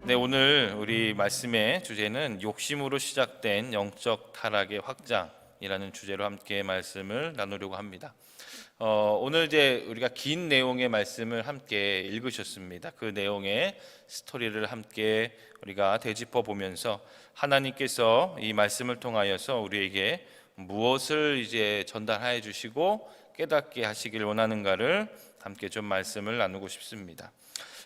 네, 오늘 우리 말씀의 주제는 욕심으로 시작된 영적 타락의 확장이라는 주제로 함께 말씀을 나누려고 합니다. 오늘 이제 우리가 긴 내용의 말씀을 함께 읽으셨습니다. 그 내용의 스토리를 함께 우리가 되짚어 보면서 하나님께서 이 말씀을 통하여서 우리에게 무엇을 이제 전달해 주시고 깨닫게 하시길 원하는가를 함께 좀 말씀을 나누고 싶습니다.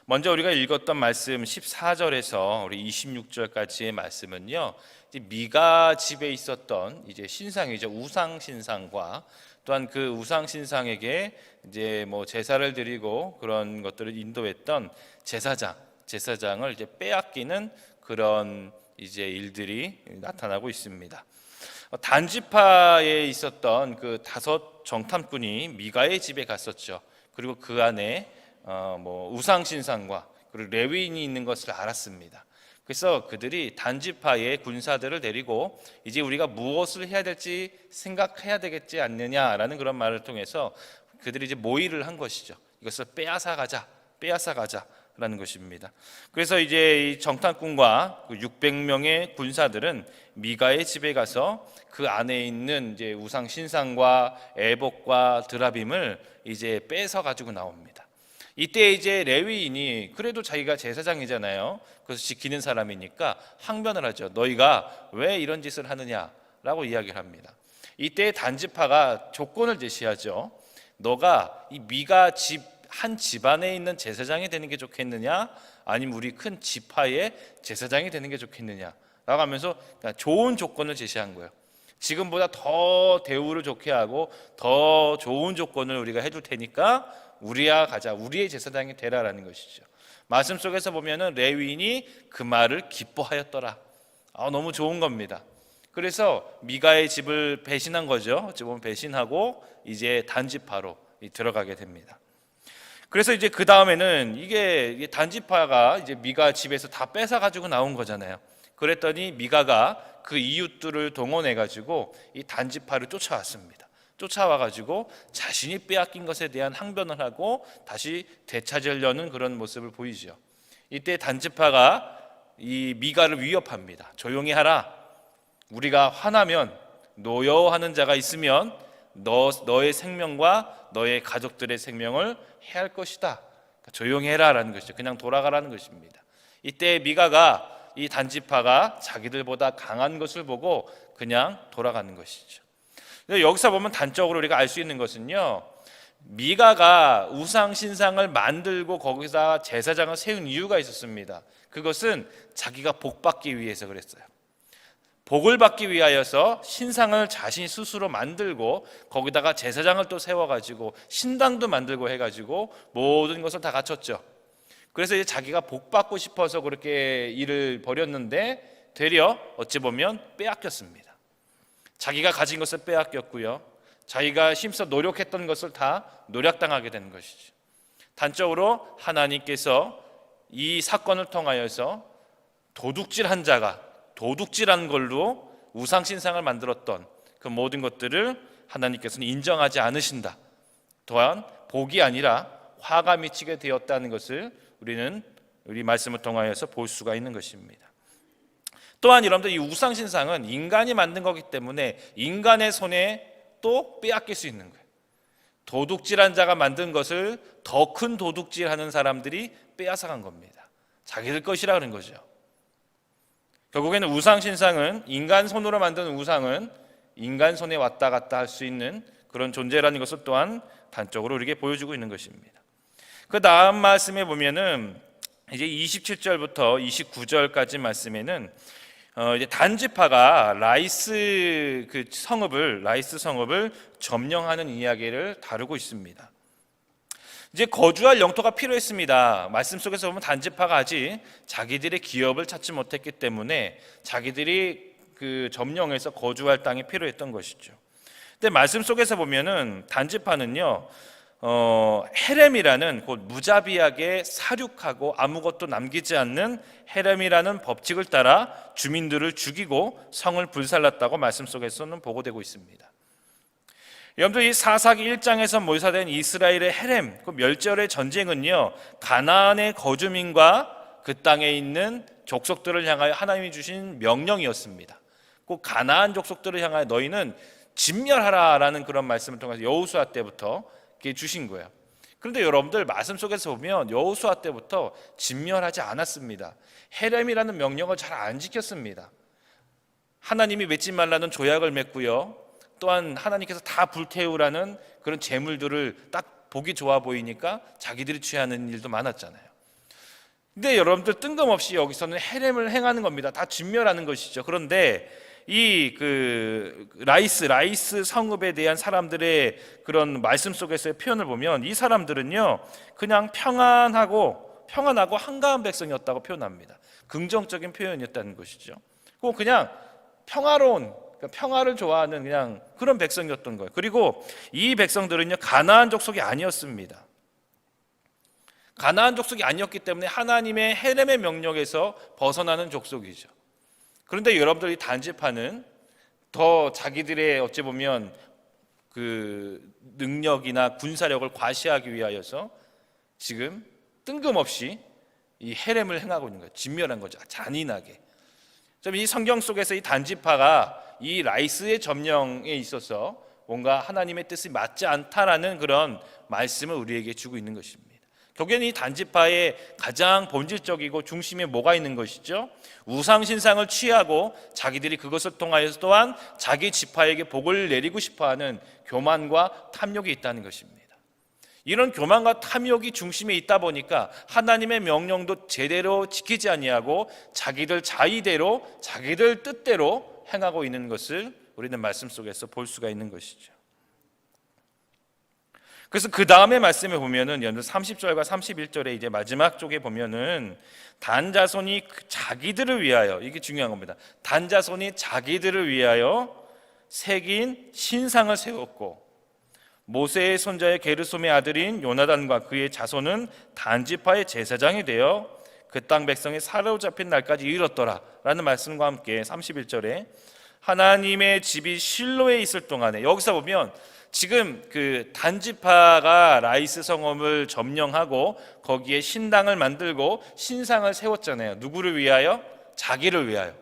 먼저 우리가 읽었던 말씀 14절에서 우리 26절까지의 말씀은요, 이제 미가 집에 있었던 이제 신상이죠, 우상 신상과 또한 그 우상 신상에게 이제 뭐 제사를 드리고 그런 것들을 인도했던 제사장을 이제 빼앗기는 그런 이제 일들이 나타나고 있습니다. 단지파에 있었던 그 5 정탐꾼이 미가의 집에 갔었죠. 그리고 그 안에 우상 신상과 그리고 레위인이 있는 것을 알았습니다. 그래서 그들이 단지파의 군사들을 데리고 이제 우리가 무엇을 해야 될지 생각해야 되겠지 않느냐라는 그런 말을 통해서 그들이 이제 모의를 한 것이죠. 이것을 빼앗아 가자라는 것입니다. 그래서 이제 이 정탐꾼과 600명의 군사들은 미가의 집에 가서 그 안에 있는 이제 우상 신상과 에봇과 드라빔을 이제 뺏어 가지고 나옵니다. 이때 이제 레위인이 그래도 자기가 제사장이잖아요. 그래서 지키는 사람이니까 항변을 하죠. 너희가 왜 이런 짓을 하느냐라고 이야기를 합니다. 이때 단지파가 조건을 제시하죠. 너가 이 미가 한 집안에 있는 제사장이 되는 게 좋겠느냐, 아니면 우리 큰 지파의 제사장이 되는 게 좋겠느냐라고 하면서 좋은 조건을 제시한 거예요. 지금보다 더 대우를 좋게 하고 더 좋은 조건을 우리가 해줄 테니까 우리야 가자, 우리의 제사장이 되라라는 것이죠. 말씀 속에서 보면은 레위인이 그 말을 기뻐하였더라. 너무 좋은 겁니다. 그래서 미가의 집을 배신한 거죠. 어찌 보면 배신하고 이제 단지파로 들어가게 됩니다. 그래서 이제 그 다음에는 이게 단지파가 이제 미가 집에서 다 뺏어 가지고 나온 거잖아요. 그랬더니 미가가 그 이웃들을 동원해 가지고 이 단지파를 쫓아왔습니다. 쫓아와가지고 자신이 빼앗긴 것에 대한 항변을 하고 다시 되찾으려는 그런 모습을 보이죠. 이때 단지파가 이 미가를 위협합니다. 조용히 하라. 우리가 화나면 노여워하는 자가 있으면 너의 생명과 너의 가족들의 생명을 해할 것이다. 그러니까 조용히 해라라는 것이죠. 그냥 돌아가라는 것입니다. 이때 미가가 이 단지파가 자기들보다 강한 것을 보고 그냥 돌아가는 것이죠. 여기서 보면 단적으로 우리가 알 수 있는 것은요, 미가가 우상 신상을 만들고 거기서 제사장을 세운 이유가 있었습니다. 그것은 자기가 복 받기 위해서 그랬어요. 복을 받기 위하여서 신상을 자신 스스로 만들고 거기다가 제사장을 또 세워가지고 신당도 만들고 해가지고 모든 것을 다 갖췄죠. 그래서 이제 자기가 복 받고 싶어서 그렇게 일을 벌였는데 되려 어찌 보면 빼앗겼습니다. 자기가 가진 것을 빼앗겼고요, 자기가 힘써 노력했던 것을 다 노략당하게 되는 것이죠. 단적으로 하나님께서 이 사건을 통하여서 도둑질한 자가 도둑질한 걸로 우상신상을 만들었던 그 모든 것들을 하나님께서는 인정하지 않으신다. 또한 복이 아니라 화가 미치게 되었다는 것을 우리는 우리 말씀을 통하여서 볼 수가 있는 것입니다. 또한 여러분들 이 우상신상은 인간이 만든 거기 때문에 인간의 손에 또 빼앗길 수 있는 거예요. 도둑질한 자가 만든 것을 더 큰 도둑질하는 사람들이 빼앗아간 겁니다. 자기들 것이라 그런 거죠. 결국에는 우상신상은 인간 손으로 만든 우상은 인간 손에 왔다 갔다 할 수 있는 그런 존재라는 것을 또한 단적으로 우리에게 보여주고 있는 것입니다. 그 다음 말씀에 보면은 이제 27절부터 29절까지 말씀에는 이제 단지파가 라이스 성읍을 점령하는 이야기를 다루고 있습니다. 이제 거주할 영토가 필요했습니다. 말씀 속에서 보면 단지파가 아직 자기들의 기업을 찾지 못했기 때문에 자기들이 그 점령해서 거주할 땅이 필요했던 것이죠. 근데 말씀 속에서 보면은 단지파는요, 헤렘이라는 곧 무자비하게 사륙하고 아무것도 남기지 않는 헤렘이라는 법칙을 따라 주민들을 죽이고 성을 불살랐다고 말씀 속에서는 보고되고 있습니다. 여러분들 이 사사기 1장에서 묘사된 이스라엘의 헤렘, 그 멸절의 전쟁은요, 가나안의 거주민과 그 땅에 있는 족속들을 향하여 하나님이 주신 명령이었습니다. 꼭 가나안 족속들을 향하여 너희는 진멸하라라는 그런 말씀을 통해서 여호수아 때부터 이렇게 주신 거예요. 그런데 여러분들 말씀 속에서 보면 여호수아 때부터 진멸하지 않았습니다. 헤렘이라는 명령을 잘 안 지켰습니다. 하나님이 맺지 말라는 조약을 맺고요. 또한 하나님께서 다 불태우라는 그런 재물들을 딱 보기 좋아 보이니까 자기들이 취하는 일도 많았잖아요. 근데 여러분들 뜬금없이 여기서는 헤렘을 행하는 겁니다. 다 진멸하는 것이죠. 그런데 이 라이스 성읍에 대한 사람들의 그런 말씀 속에서의 표현을 보면 이 사람들은요 그냥 평안하고 한가한 백성이었다고 표현합니다. 긍정적인 표현이었다는 것이죠. 그냥 평화로운, 그러니까 평화를 좋아하는 그냥 그런 백성이었던 거예요. 그리고 이 백성들은요 가나안 족속이 아니었습니다. 가나안 족속이 아니었기 때문에 하나님의 헤렘의 명령에서 벗어나는 족속이죠. 그런데 여러분들이 단지파는 더 자기들의 어찌 보면 그 능력이나 군사력을 과시하기 위하여서 지금 뜬금없이 이 헤렘을 행하고 있는 거예요. 진멸한 거죠. 잔인하게. 이 성경 속에서 이 단지파가 이 라이스의 점령에 있어서 뭔가 하나님의 뜻이 맞지 않다라는 그런 말씀을 우리에게 주고 있는 것입니다. 결국에는 이 단지파의 가장 본질적이고 중심에 뭐가 있는 것이죠? 우상신상을 취하고 자기들이 그것을 통하여서 또한 자기 지파에게 복을 내리고 싶어하는 교만과 탐욕이 있다는 것입니다. 이런 교만과 탐욕이 중심에 있다 보니까 하나님의 명령도 제대로 지키지 아니하고 자기들 자의대로 자기들 뜻대로 행하고 있는 것을 우리는 말씀 속에서 볼 수가 있는 것이죠. 그래서 그 다음에 말씀에 보면은 30절과 31절에 이제 마지막 쪽에 보면은 단 자손이 자기들을 위하여, 이게 중요한 겁니다. 단 자손이 자기들을 위하여 새긴 신상을 세웠고 모세의 손자의 게르솜의 아들인 요나단과 그의 자손은 단지파의 제사장이 되어 그 땅 백성이 사로잡힌 날까지 이르렀더라 라는 말씀과 함께 31절에 하나님의 집이 실로에 있을 동안에, 여기서 보면 지금 그 단지파가 라이스 성읍을 점령하고 거기에 신당을 만들고 신상을 세웠잖아요. 누구를 위하여? 자기를 위하여.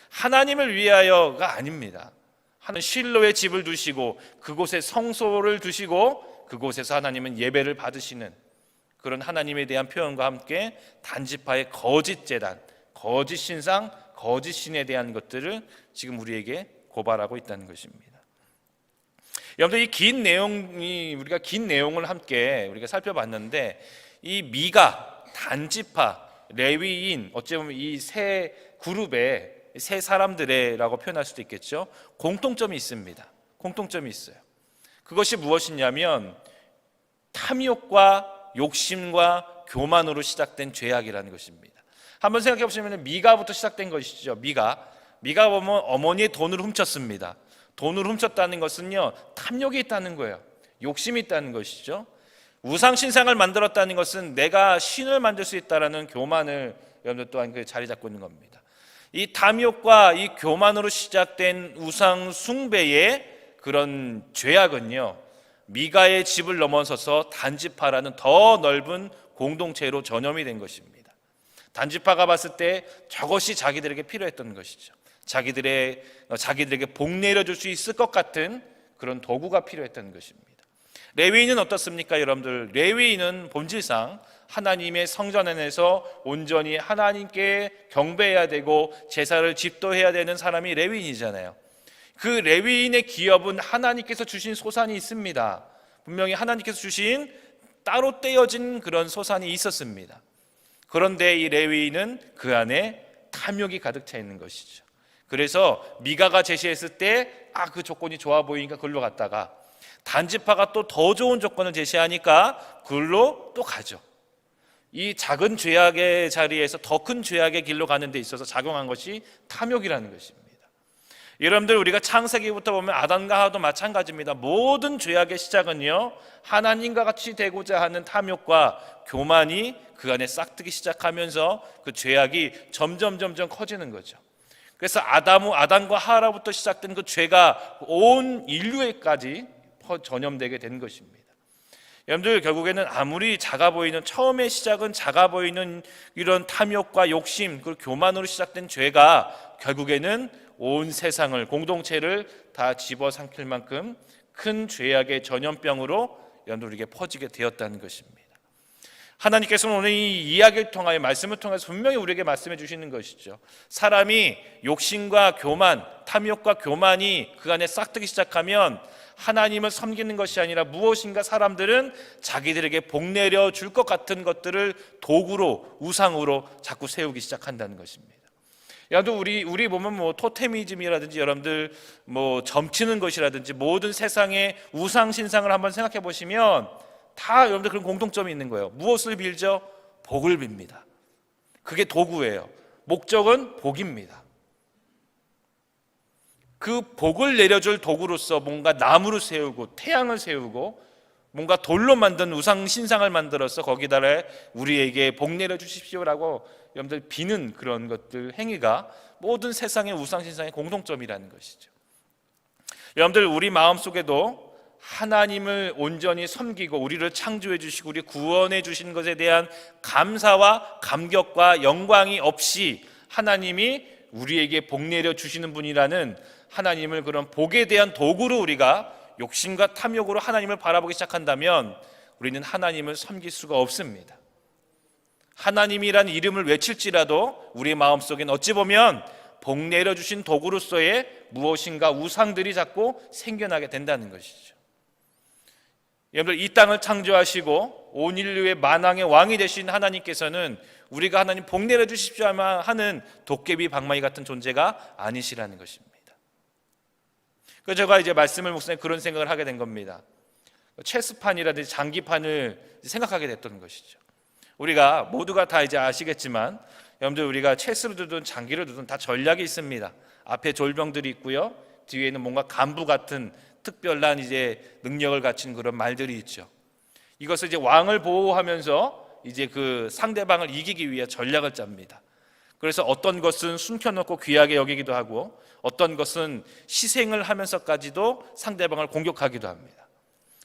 하나님을 위하여가 아닙니다. 하나님 실로에 집을 두시고 그곳에 성소를 두시고 그곳에서 하나님은 예배를 받으시는 그런 하나님에 대한 표현과 함께 단지파의 거짓 제단, 거짓 신상, 거짓 신에 대한 것들을 지금 우리에게 고발하고 있다는 것입니다. 여러분들 이 긴 내용이 우리가 긴 내용을 함께 우리가 살펴봤는데 이 미가, 단지파, 레위인 어찌 보면 이 세 그룹의 세 사람들의라고 표현할 수도 있겠죠. 공통점이 있습니다. 공통점이 있어요. 그것이 무엇이냐면 탐욕과 욕심과 교만으로 시작된 죄악이라는 것입니다. 한번 생각해 보시면 미가부터 시작된 것이죠. 미가 보면 어머니의 돈을 훔쳤습니다. 돈을 훔쳤다는 것은요 탐욕이 있다는 거예요. 욕심이 있다는 것이죠. 우상 신상을 만들었다는 것은 내가 신을 만들 수 있다라는 교만을 여러분들 또한 그 자리 잡고 있는 겁니다. 이 탐욕과 이 교만으로 시작된 우상 숭배의 그런 죄악은요 미가의 집을 넘어서서 단지파라는 더 넓은 공동체로 전염이 된 것입니다. 단지파가 봤을 때 저것이 자기들에게 필요했던 것이죠. 자기들에게 복 내려줄 수 있을 것 같은 그런 도구가 필요했던 것입니다. 레위인은 어떻습니까 여러분들? 레위인은 본질상 하나님의 성전 안에서 온전히 하나님께 경배해야 되고 제사를 집도해야 되는 사람이 레위인이잖아요. 그 레위인의 기업은 하나님께서 주신 소산이 있습니다. 분명히 하나님께서 주신 따로 떼어진 그런 소산이 있었습니다. 그런데 이 레위인은 그 안에 탐욕이 가득 차 있는 것이죠. 그래서 미가가 제시했을 때 그 조건이 좋아 보이니까 그걸로 갔다가 단지파가 또 더 좋은 조건을 제시하니까 그걸로 또 가죠. 이 작은 죄악의 자리에서 더 큰 죄악의 길로 가는 데 있어서 작용한 것이 탐욕이라는 것입니다. 여러분들 우리가 창세기부터 보면 아담과 하와도 마찬가지입니다. 모든 죄악의 시작은요 하나님과 같이 되고자 하는 탐욕과 교만이 그 안에 싹트기 시작하면서 그 죄악이 점점 커지는 거죠. 그래서 아담과 하와로부터 시작된 그 죄가 온 인류에까지 전염되게 된 것입니다. 여러분들 결국에는 아무리 작아 보이는, 처음의 시작은 작아 보이는 이런 탐욕과 욕심 그리고 교만으로 시작된 죄가 결국에는 온 세상을, 공동체를 다 집어삼킬 만큼 큰 죄악의 전염병으로 여러분들 우리에게 퍼지게 되었다는 것입니다. 하나님께서는 오늘 이 이야기를 통하여, 말씀을 통해서 분명히 우리에게 말씀해 주시는 것이죠. 사람이 욕심과 교만, 탐욕과 교만이 그 안에 싹트기 시작하면 하나님을 섬기는 것이 아니라 무엇인가 사람들은 자기들에게 복내려 줄 것 같은 것들을 도구로, 우상으로 자꾸 세우기 시작한다는 것입니다. 야도 우리 보면 뭐 토테미즘이라든지 여러분들 뭐 점치는 것이라든지 모든 세상의 우상 신상을 한번 생각해 보시면 다 여러분들 그런 공통점이 있는 거예요. 무엇을 빌죠? 복을 빕니다. 그게 도구예요. 목적은 복입니다. 그 복을 내려줄 도구로서 뭔가 나무를 세우고 태양을 세우고 뭔가 돌로 만든 우상 신상을 만들어서 거기다가 우리에게 복 내려 주십시오라고 여러분들 비는 그런 것들, 행위가 모든 세상의 우상 신상의 공통점이라는 것이죠. 여러분들 우리 마음속에도 하나님을 온전히 섬기고 우리를 창조해 주시고 우리 구원해 주신 것에 대한 감사와 감격과 영광이 없이 하나님이 우리에게 복 내려 주시는 분이라는 하나님을 그런 복에 대한 도구로 우리가 욕심과 탐욕으로 하나님을 바라보기 시작한다면 우리는 하나님을 섬길 수가 없습니다. 하나님이란 이름을 외칠지라도 우리 마음속엔 어찌 보면 복 내려주신 도구로서의 무엇인가 우상들이 자꾸 생겨나게 된다는 것이죠. 여러분들 이 땅을 창조하시고 온 인류의 만왕의 왕이 되신 하나님께서는 우리가 하나님 복 내려주십시오 하는 도깨비 방망이 같은 존재가 아니시라는 것입니다. 그래서 제가 이제 말씀을 묵상해 그런 생각을 하게 된 겁니다. 체스판이라든지 장기판을 생각하게 됐던 것이죠. 우리가 모두가 다 이제 아시겠지만 여러분들 우리가 체스를 두든 장기를 두든 다 전략이 있습니다. 앞에 졸병들이 있고요. 뒤에는 뭔가 간부 같은 특별한 이제 능력을 갖춘 그런 말들이 있죠. 이것을 이제 왕을 보호하면서 이제 그 상대방을 이기기 위해 전략을 짭니다. 그래서 어떤 것은 숨겨놓고 귀하게 여기기도 하고 어떤 것은 희생을 하면서까지도 상대방을 공격하기도 합니다.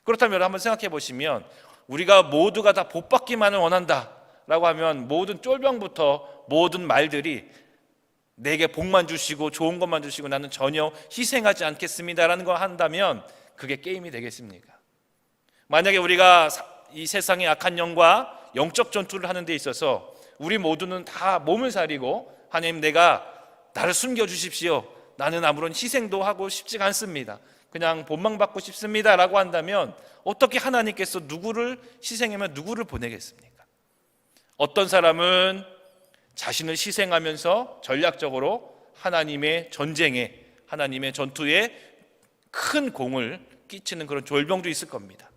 그렇다면 한번 생각해 보시면 우리가 모두가 다 복받기만을 원한다라고 하면 모든 쫄병부터 모든 말들이 내게 복만 주시고 좋은 것만 주시고 나는 전혀 희생하지 않겠습니다라는 걸 한다면 그게 게임이 되겠습니까? 만약에 우리가 이 세상의 악한 영과 영적 전투를 하는 데 있어서 우리 모두는 다 몸을 사리고 하나님 내가 나를 숨겨주십시오. 나는 아무런 희생도 하고 싶지 않습니다. 그냥 본망 받고 싶습니다 라고 한다면 어떻게 하나님께서 누구를 희생하면 누구를 보내겠습니까? 어떤 사람은 자신을 희생하면서 전략적으로 하나님의 전쟁에 하나님의 전투에 큰 공을 끼치는 그런 졸병도 있을 겁니다.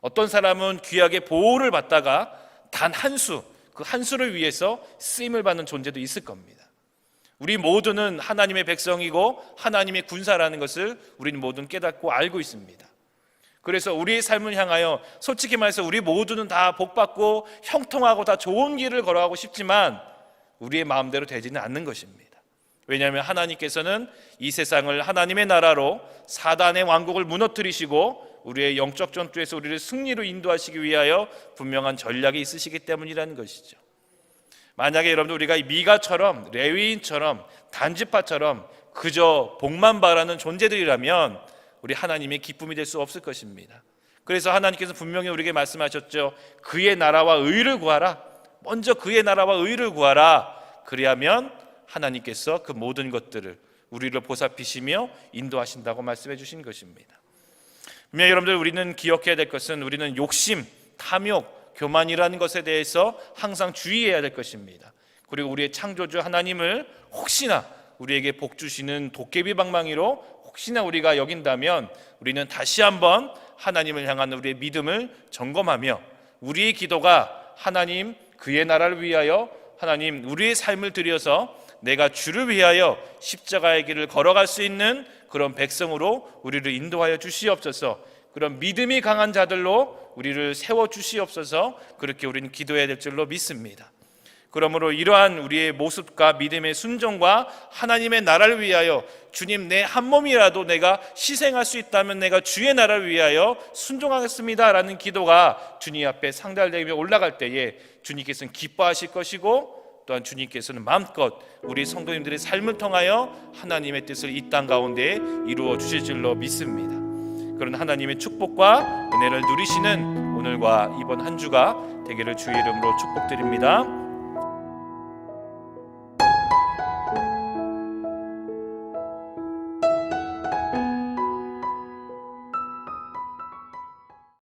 어떤 사람은 귀하게 보호를 받다가 단 한 수, 그 한 수를 위해서 쓰임을 받는 존재도 있을 겁니다. 우리 모두는 하나님의 백성이고 하나님의 군사라는 것을 우리는 모두는 깨닫고 알고 있습니다. 그래서 우리의 삶을 향하여 솔직히 말해서 우리 모두는 다 복받고 형통하고 다 좋은 길을 걸어가고 싶지만 우리의 마음대로 되지는 않는 것입니다. 왜냐하면 하나님께서는 이 세상을 하나님의 나라로 사단의 왕국을 무너뜨리시고 우리의 영적 전투에서 우리를 승리로 인도하시기 위하여 분명한 전략이 있으시기 때문이라는 것이죠. 만약에 여러분들 우리가 미가처럼 레위인처럼 단지파처럼 그저 복만 바라는 존재들이라면 우리 하나님의 기쁨이 될 수 없을 것입니다. 그래서 하나님께서 분명히 우리에게 말씀하셨죠. 그의 나라와 의를 구하라. 먼저 그의 나라와 의를 구하라. 그리하면 하나님께서 그 모든 것들을 우리를 보살피시며 인도하신다고 말씀해 주신 것입니다. 분명히 여러분들 우리는 기억해야 될 것은 우리는 욕심, 탐욕, 교만이라는 것에 대해서 항상 주의해야 될 것입니다. 그리고 우리의 창조주 하나님을 혹시나 우리에게 복 주시는 도깨비 방망이로 혹시나 우리가 여긴다면 우리는 다시 한번 하나님을 향한 우리의 믿음을 점검하며 우리의 기도가 하나님 그의 나라를 위하여 하나님 우리의 삶을 들여서 내가 주를 위하여 십자가의 길을 걸어갈 수 있는 그런 백성으로 우리를 인도하여 주시옵소서. 그런 믿음이 강한 자들로 우리를 세워 주시옵소서. 그렇게 우리는 기도해야 될 줄로 믿습니다. 그러므로 이러한 우리의 모습과 믿음의 순종과 하나님의 나라를 위하여 주님, 내 한 몸이라도 내가 희생할 수 있다면 내가 주의 나라를 위하여 순종하겠습니다 라는 기도가 주님 앞에 상달되며 올라갈 때에 주님께서는 기뻐하실 것이고, 또한 주님께서는 마음껏 우리 성도님들의 삶을 통하여 하나님의 뜻을 이 땅 가운데 이루어 주실 줄로 믿습니다. 그런 하나님의 축복과 은혜를 누리시는 오늘과 이번 한 주가 되기를 주의 이름으로 축복드립니다.